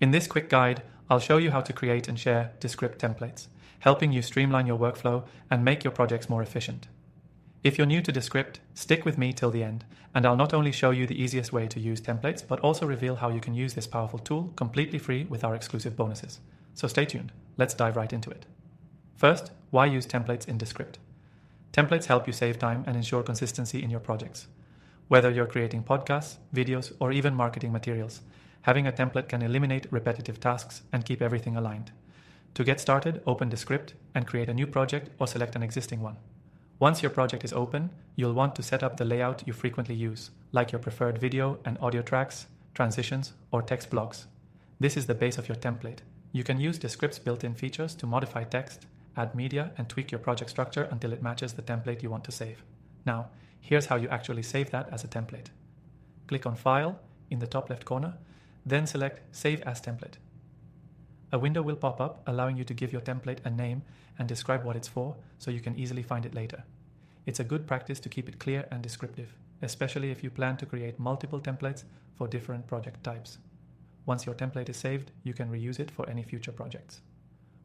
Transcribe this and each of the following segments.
In this quick guide, I'll show you how to create and share Descript templates, helping you streamline your workflow and make your projects more efficient. If you're new to Descript, stick with me till the end, and I'll not only show you the easiest way to use templates, but also reveal how you can use this powerful tool completely free with our exclusive bonuses. So stay tuned, let's dive right into it. First, why use templates in Descript? Templates help you save time and ensure consistency in your projects. Whether you're creating podcasts, videos, or even marketing materials, having a template can eliminate repetitive tasks and keep everything aligned. To get started, open Descript and create a new project or select an existing one. Once your project is open, you'll want to set up the layout you frequently use, like your preferred video and audio tracks, transitions, or text blocks. This is the base of your template. You can use Descript's built-in features to modify text, add media, and tweak your project structure until it matches the template you want to save. Now, here's how you actually save that as a template. Click on File in the top left corner, then select Save as Template. A window will pop up allowing you to give your template a name and describe what it's for so you can easily find it later. It's a good practice to keep it clear and descriptive, especially if you plan to create multiple templates for different project types. Once your template is saved, you can reuse it for any future projects.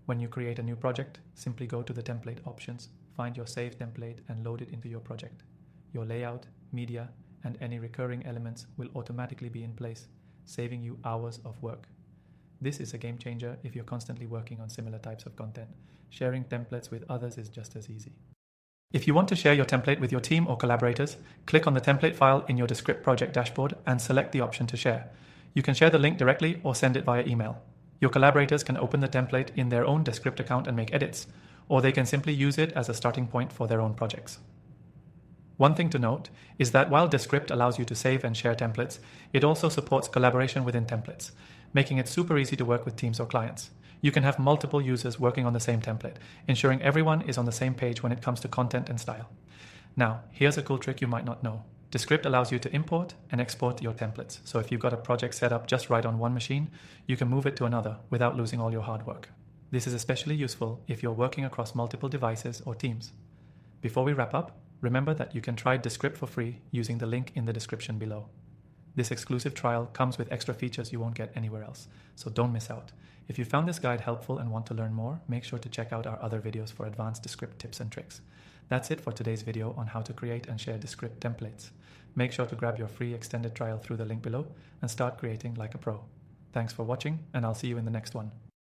When you create a new project, simply go to the template options, find your saved template and load it into your project. Your layout, media, and any recurring elements will automatically be in place, saving you hours of work. This is a game changer if you're constantly working on similar types of content. Sharing templates with others is just as easy. If you want to share your template with your team or collaborators, click on the template file in your Descript project dashboard and select the option to share. You can share the link directly or send it via email. Your collaborators can open the template in their own Descript account and make edits, or they can simply use it as a starting point for their own projects. One thing to note is that while Descript allows you to save and share templates, it also supports collaboration within templates, making it super easy to work with teams or clients. You can have multiple users working on the same template, ensuring everyone is on the same page when it comes to content and style. Now, here's a cool trick you might not know. Descript allows you to import and export your templates, so if you've got a project set up just right on one machine, you can move it to another without losing all your hard work. This is especially useful if you're working across multiple devices or teams. Before we wrap up, remember that you can try Descript for free using the link in the description below. This exclusive trial comes with extra features you won't get anywhere else, so don't miss out. If you found this guide helpful and want to learn more, make sure to check out our other videos for advanced Descript tips and tricks. That's it for today's video on how to create and share Descript templates. Make sure to grab your free extended trial through the link below and start creating like a pro. Thanks for watching, and I'll see you in the next one.